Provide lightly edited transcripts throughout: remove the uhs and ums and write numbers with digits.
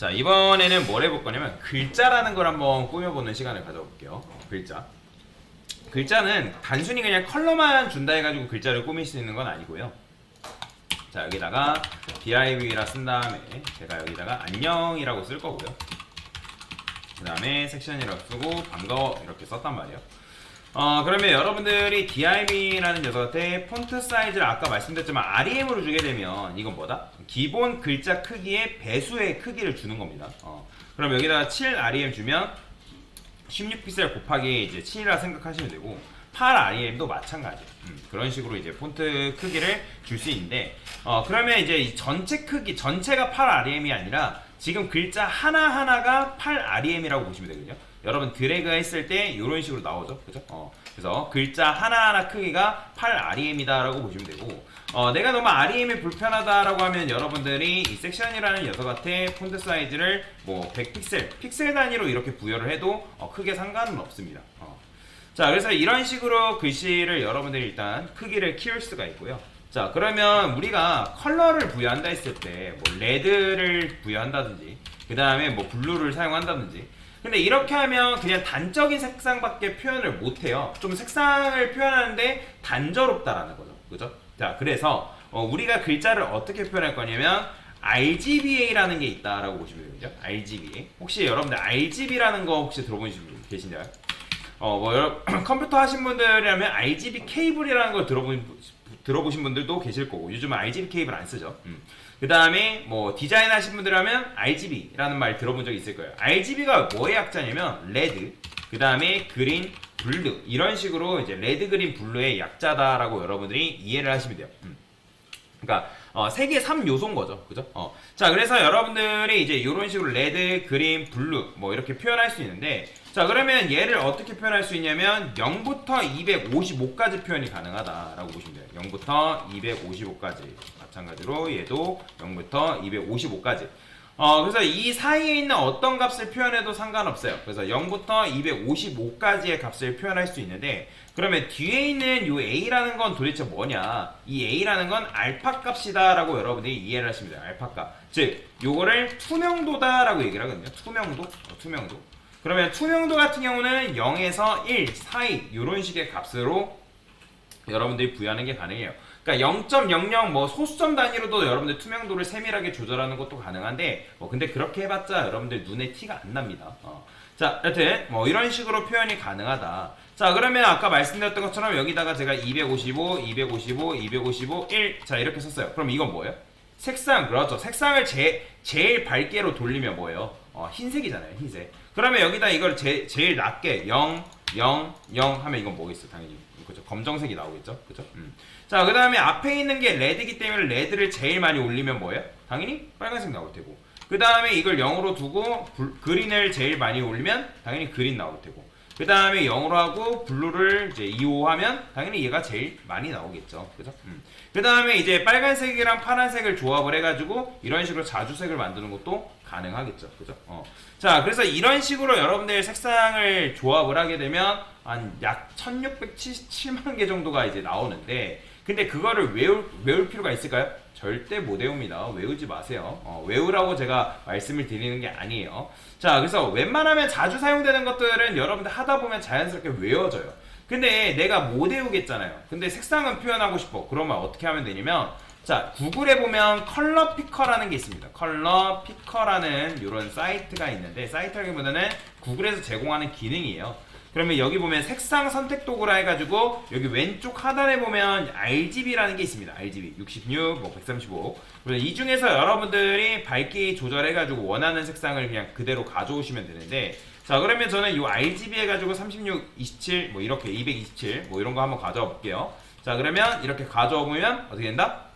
자, 이번에는 뭘 해볼 거냐면 글자라는 걸 한번 꾸며보는 시간을 가져볼게요. 글자. 글자는 단순히 그냥 컬러만 준다 해가지고 글자를 꾸밀 수 있는 건 아니고요. 자, 여기다가 div라 쓴 다음에 제가 여기다가 안녕이라고 쓸 거고요. 그 다음에 섹션이라고 쓰고 반가워 이렇게 썼단 말이에요. 그러면 여러분들이 div라는 녀석한테 폰트 사이즈를 아까 말씀드렸지만 rem으로 주게 되면 이건 뭐다? 기본 글자 크기의 배수의 크기를 주는 겁니다. 그럼 여기다가 7rem 주면 16픽셀 곱하기 이제 7이라 생각하시면 되고 8rem도 마찬가지. 그런 식으로 이제 폰트 크기를 줄 수 있는데 그러면 이제 이 전체 크기 전체가 8rem이 아니라 지금 글자 하나하나가 8rem이라고 보시면 되거든요. 여러분 드래그 했을 때 이런 식으로 나오죠. 그죠? 그래서 글자 하나하나 크기가 8rem이다 라고 보시면 되고 내가 너무 rem이 불편하다라고 하면 여러분들이 이 섹션이라는 녀석한테 폰트 사이즈를 뭐 100픽셀, 픽셀 단위로 이렇게 부여를 해도 크게 상관은 없습니다. 자, 그래서 이런 식으로 글씨를 여러분들이 일단 크기를 키울 수가 있고요. 자, 그러면 우리가 컬러를 부여한다 했을 때 뭐 레드를 부여한다든지 그 다음에 뭐 블루를 사용한다든지 근데 이렇게 하면 그냥 단적인 색상밖에 표현을 못해요. 좀 색상을 표현하는데 단조롭다라는 거죠. 그죠? 자, 그래서 우리가 글자를 어떻게 표현할 거냐면 RGBA라는 게 있다라고 보시면 되죠. RGBA. 혹시 여러분들 RGB라는 거 혹시 들어보신 분 계신가요? 컴퓨터 하신 분들이라면 RGB 케이블이라는 걸 들어보신 분들도 계실 거고 요즘은 RGB 케이블 안 쓰죠. 그 다음에 뭐 디자인 하신 분들이라면 RGB라는 말 들어본 적 있을 거예요. RGB가 뭐의 약자냐면 레드, 그 다음에 그린, 블루 이런 식으로 이제 레드, 그린, 블루의 약자다라고 여러분들이 이해를 하시면 돼요. 그러니까 세개 3요소인 거죠. 그죠? 자, 그래서 여러분들이 이제 이런 식으로 레드, 그린, 블루 뭐 이렇게 표현할 수 있는데 자, 그러면 얘를 어떻게 표현할 수 있냐면 0부터 255까지 표현이 가능하다라고 보시면 돼요. 0부터 255까지 마찬가지로 얘도 0부터 255까지 그래서 이 사이에 있는 어떤 값을 표현해도 상관없어요. 그래서 0부터 255까지의 값을 표현할 수 있는데 그러면 뒤에 있는 이 a라는 건 도대체 뭐냐? 이 a라는 건 알파 값이다 라고 여러분들이 이해를 하시면 돼요. 알파 값. 즉 요거를 투명도다 라고 얘기를 하거든요. 투명도. 투명도. 그러면 투명도 같은 경우는 0에서 1 사이 이런 식의 값으로 여러분들이 부여하는 게 가능해요. 그러니까 0.00 뭐 소수점 단위로도 여러분들 투명도를 세밀하게 조절하는 것도 가능한데 근데 그렇게 해봤자 여러분들 눈에 티가 안 납니다. 자, 여튼 뭐 이런 식으로 표현이 가능하다. 자, 그러면 아까 말씀드렸던 것처럼 여기다가 제가 255, 255, 255, 1 자 이렇게 썼어요. 그럼 이건 뭐예요? 색상, 그렇죠. 색상을 제일 밝게로 돌리면 뭐예요? 흰색이잖아요. 흰색. 그러면 여기다 이걸 제일 낮게 0, 0, 0 하면 이건 뭐겠어? 당연히 그죠? 검정색이 나오겠죠? 그죠? 자, 그 다음에 앞에 있는 게 레드이기 때문에 레드를 제일 많이 올리면 뭐예요? 당연히 빨간색 나올 테고 그 다음에 이걸 0으로 두고 그린을 제일 많이 올리면 당연히 그린 나올 테고 그 다음에 0으로 하고 블루를 이제 2호 하면 당연히 얘가 제일 많이 나오겠죠. 그죠? 그 다음에 이제 빨간색이랑 파란색을 조합을 해가지고 이런 식으로 자주색을 만드는 것도 가능하겠죠. 그죠? 자, 그래서 이런 식으로 여러분들 색상을 조합을 하게 되면 한 약 1677만 개 정도가 이제 나오는데 근데 그거를 외울 필요가 있을까요? 절대 못 외웁니다. 외우지 마세요. 외우라고 제가 말씀을 드리는 게 아니에요. 자, 그래서 웬만하면 자주 사용되는 것들은 여러분들 하다 보면 자연스럽게 외워져요. 근데 내가 못 외우겠잖아요. 근데 색상은 표현하고 싶어. 그러면 어떻게 하면 되냐면 자, 구글에 보면 컬러 피커라는 게 있습니다. 컬러 피커라는 이런 사이트가 있는데 사이트라기보다는 구글에서 제공하는 기능이에요. 그러면 여기 보면 색상 선택 도구라 해가지고 여기 왼쪽 하단에 보면 RGB라는 게 있습니다. RGB 66, 뭐 135. 그래서 이 중에서 여러분들이 밝기 조절해가지고 원하는 색상을 그냥 그대로 가져오시면 되는데 자, 그러면 저는 이 RGB 해가지고 36, 27, 뭐 이렇게 227, 뭐 이런 거 한번 가져와 볼게요. 자, 그러면 이렇게 가져와 보면 어떻게 된다?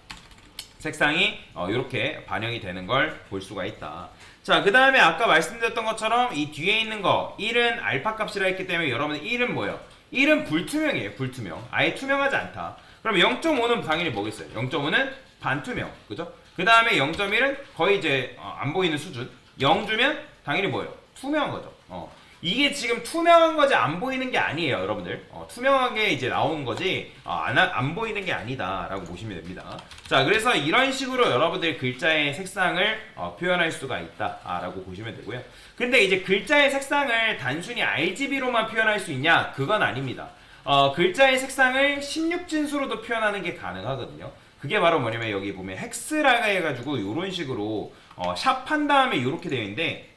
색상이 이렇게 반영이 되는 걸 볼 수가 있다. 자, 그 다음에 아까 말씀드렸던 것처럼 이 뒤에 있는 거 1은 알파 값이라 했기 때문에 여러분 1은 뭐예요? 1은 불투명이에요. 불투명. 아예 투명하지 않다. 그럼 0.5는 당연히 뭐겠어요? 0.5는 반투명. 그죠? 그 다음에 0.1은 거의 이제 안 보이는 수준. 0 주면 당연히 뭐예요? 투명한 거죠. 이게 지금 투명한 거지 안 보이는 게 아니에요, 여러분들. 투명하게 이제 나오는 거지 안 보이는 게 아니다라고 보시면 됩니다. 자, 그래서 이런 식으로 여러분들 글자의 색상을 표현할 수가 있다라고 보시면 되고요. 근데 이제 글자의 색상을 단순히 RGB로만 표현할 수 있냐? 그건 아닙니다. 글자의 색상을 16진수로도 표현하는 게 가능하거든요. 그게 바로 뭐냐면 여기 보면 헥스라가 해가지고 이런 식으로 샵한 다음에 이렇게 되어 있는데,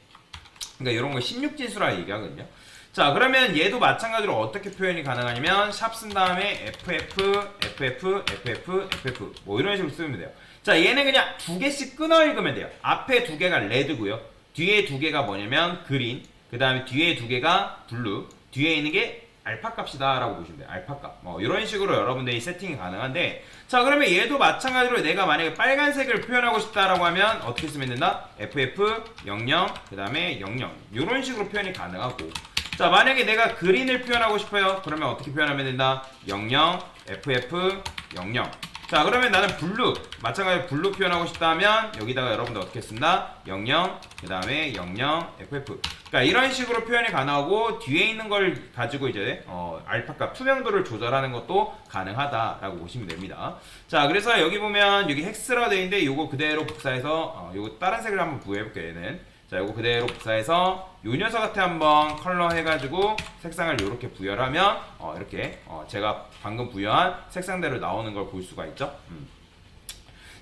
그러니까 이런 거 16진수라 얘기하거든요. 자, 그러면 얘도 마찬가지로 어떻게 표현이 가능하냐면 샵 쓴 다음에 FF, FF, FF, FF 뭐 이런 식으로 쓰면 돼요. 자, 얘는 그냥 두 개씩 끊어 읽으면 돼요. 앞에 두 개가 레드고요. 뒤에 두 개가 뭐냐면 그린, 그 다음에 뒤에 두 개가 블루, 뒤에 있는 게 알파 값이다 라고 보시면 돼요. 알파 값. 이런 식으로 여러분들이 세팅이 가능한데, 자, 그러면 얘도 마찬가지로 내가 만약에 빨간색을 표현하고 싶다라고 하면 어떻게 쓰면 된다? FF 00, 그 다음에 00 이런 식으로 표현이 가능하고, 자, 만약에 내가 그린을 표현하고 싶어요. 그러면 어떻게 표현하면 된다? 00 FF 00. 자, 그러면 나는 블루, 마찬가지로 블루 표현하고 싶다면 여기다가 여러분들 어떻게 쓴다? 00, 그 다음에 00 FF. 그러니까 이런 식으로 표현이 가능하고, 뒤에 있는 걸 가지고 이제 알파값 투명도를 조절하는 것도 가능하다라고 보시면 됩니다. 자, 그래서 여기 보면 여기 헥스라고 되어 있는데 요거 그대로 복사해서 요거 다른 색을 한번 부여해볼게요. 얘는. 자, 요거 그대로 복사해서 요 녀석한테 한번 컬러 해가지고 색상을 이렇게 부여를 하면 이렇게 제가 방금 부여한 색상대로 나오는 걸 볼 수가 있죠.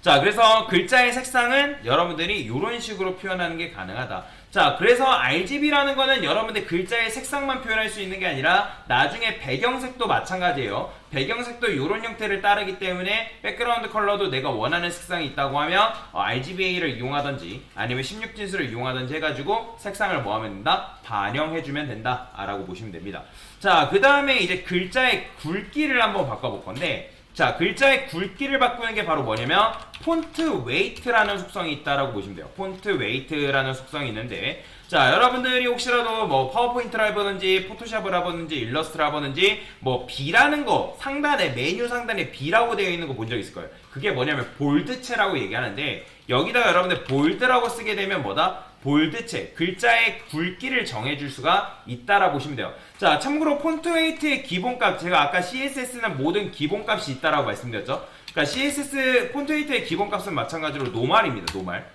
자, 그래서 글자의 색상은 여러분들이 이런 식으로 표현하는 게 가능하다. 자, 그래서 RGB라는 거는 여러분들 글자의 색상만 표현할 수 있는 게 아니라 나중에 배경색도 마찬가지예요. 배경색도 이런 형태를 따르기 때문에 백그라운드 컬러도 내가 원하는 색상이 있다고 하면 RGBA를 이용하든지 아니면 16진수를 이용하든지 해가지고 색상을 뭐 하면 된다? 반영해주면 된다 라고 보시면 됩니다. 자, 그 다음에 이제 글자의 굵기를 한번 바꿔볼 건데, 자, 글자의 굵기를 바꾸는 게 바로 뭐냐면 폰트 웨이트라는 속성이 있다라고 보시면 돼요. 폰트 웨이트라는 속성이 있는데, 자, 여러분들이 혹시라도 뭐 파워포인트를 해보든지 포토샵을 해보든지 일러스트를 해보든지 뭐 B라는 거 상단에 메뉴 상단에 B라고 되어 있는 거 본 적 있을 거예요. 그게 뭐냐면 볼드체라고 얘기하는데, 여기다가 여러분들 볼드라고 쓰게 되면 뭐다? 볼드체, 글자의 굵기를 정해줄 수가 있다라 보시면 돼요. 자, 참고로 폰트 웨이트의 기본값, 제가 아까 CSS는 모든 기본값이 있다라고 말씀드렸죠. 그러니까 CSS 폰트 웨이트의 기본값은 마찬가지로 노말입니다. 노말.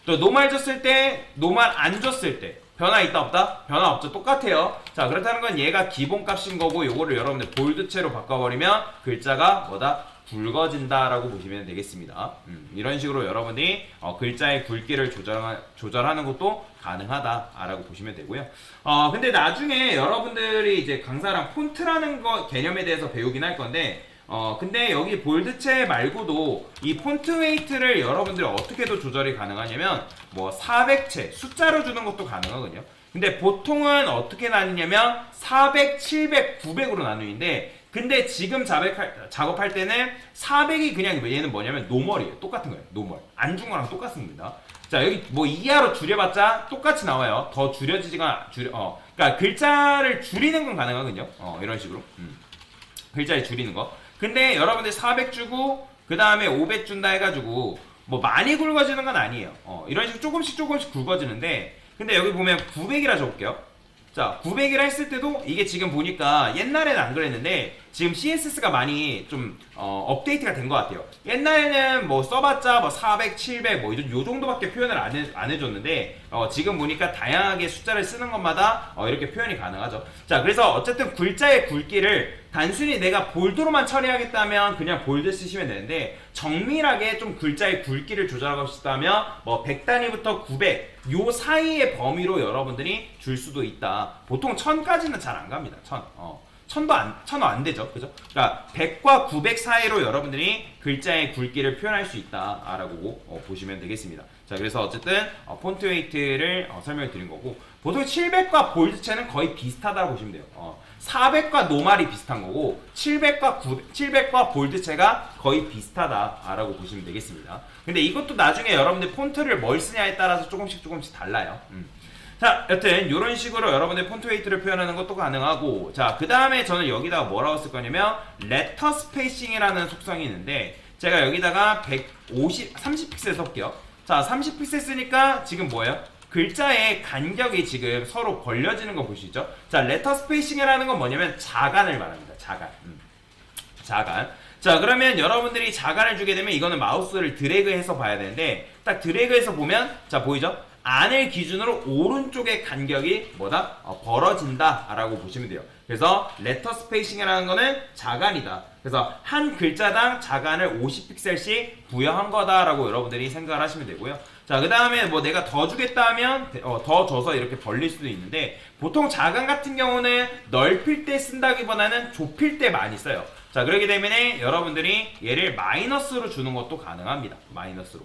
또 노말 줬을 때, 노말 안 줬을 때 변화 있다 없다? 변화 없죠. 똑같아요. 자, 그렇다는 건 얘가 기본값인 거고, 요거를 여러분들 볼드체로 바꿔버리면 글자가 뭐다? 굵어진다라고 보시면 되겠습니다. 이런 식으로 여러분이 글자의 굵기를 조절하는 것도 가능하다라고 보시면 되고요. 근데 나중에 여러분들이 이제 강사랑 폰트라는 거 개념에 대해서 배우긴 할 건데, 근데 여기 볼드체 말고도 이 폰트 웨이트를 여러분들이 어떻게도 조절이 가능하냐면 뭐 400채 숫자로 주는 것도 가능하거든요. 근데 보통은 어떻게 나뉘냐면 400, 700, 900으로 나누는데, 근데 지금 작업할 때는 400이 그냥 얘는 뭐냐면 노멀이에요. 똑같은 거예요. 노멀. 안 준 거랑 똑같습니다. 자, 여기 뭐 이하로 줄여봤자 똑같이 나와요. 더 줄여지지가 그러니까 글자를 줄이는 건 가능하거든요. 이런 식으로. 글자를 줄이는 거. 근데 여러분들 400 주고 그 다음에 500 준다 해가지고 뭐 많이 굵어지는 건 아니에요. 이런 식으로 조금씩 굵어지는데, 근데 여기 보면 900이라 적을게요. 자, 900이라 했을 때도 이게 지금 보니까 옛날에는 안 그랬는데 지금 CSS가 많이 좀 업데이트가 된 것 같아요. 옛날에는 뭐 써봤자 뭐 400, 700 뭐 요 정도밖에 표현을 안 해줬는데 지금 보니까 다양하게 숫자를 쓰는 것마다 이렇게 표현이 가능하죠. 자, 그래서 어쨌든 글자의 굵기를 단순히 내가 볼드로만 처리하겠다면 그냥 볼드 쓰시면 되는데, 정밀하게 좀 글자의 굵기를 조절하고 싶다면 뭐 100단위부터 900 요 사이의 범위로 여러분들이 줄 수도 있다. 보통 1000까지는 잘 안 갑니다. 1000도 안 되죠. 그죠? 그러니까 100과 900 사이로 여러분들이 글자의 굵기를 표현할 수 있다라고 보시면 되겠습니다. 자, 그래서 어쨌든 폰트 웨이트를 설명을 드린 거고, 보통 700과 볼드체는 거의 비슷하다고 보시면 돼요. 400과 노말이 비슷한 거고 700과 볼드체가 거의 비슷하다라고 보시면 되겠습니다. 근데 이것도 나중에 여러분들 폰트를 뭘 쓰냐에 따라서 조금씩 달라요. 자, 여튼 이런 식으로 여러분들 폰트 웨이트를 표현하는 것도 가능하고, 자, 그 다음에 저는 여기다가 뭐라고 쓸 거냐면 레터 스페이싱이라는 속성이 있는데, 제가 여기다가 30픽셀 쓸게요. 자, 30픽셀 쓰니까 지금 뭐예요? 글자의 간격이 지금 서로 벌려지는 거 보시죠. 자, 레터 스페이싱이라는 건 뭐냐면 자간을 말합니다. 자간. 자간. 자, 그러면 여러분들이 자간을 주게 되면 이거는 마우스를 드래그해서 봐야 되는데 딱 드래그해서 보면 자, 보이죠? 안을 기준으로 오른쪽의 간격이 뭐다? 벌어진다 라고 보시면 돼요. 그래서 레터 스페이싱이라는 거는 자간이다. 그래서 한 글자당 자간을 50픽셀씩 부여한 거다라고 여러분들이 생각을 하시면 되고요. 자, 그 다음에 뭐 내가 더 주겠다 하면 더 줘서 이렇게 벌릴 수도 있는데 보통 자간 같은 경우는 넓힐 때 쓴다기보다는 좁힐 때 많이 써요. 자, 그렇기 때문에 여러분들이 얘를 마이너스로 주는 것도 가능합니다. 마이너스로.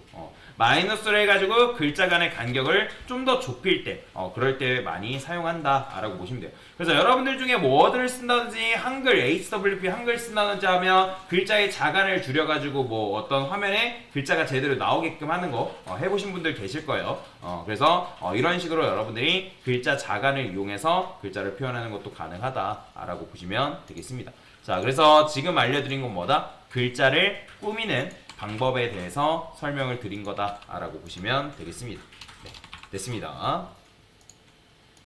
마이너스로 해가지고 글자 간의 간격을 좀 더 좁힐 때, 그럴 때 많이 사용한다 라고 보시면 돼요. 그래서 여러분들 중에 뭐 워드를 쓴다든지 한글, HWP 한글 쓴다든지 하면 글자의 자간을 줄여가지고 뭐 어떤 화면에 글자가 제대로 나오게끔 하는 거 해보신 분들 계실 거예요. 그래서 이런 식으로 여러분들이 글자 자간을 이용해서 글자를 표현하는 것도 가능하다 라고 보시면 되겠습니다. 자, 그래서 지금 알려드린 건 뭐다? 글자를 꾸미는 방법에 대해서 설명을 드린 거다 라고 보시면 되겠습니다. 네, 됐습니다.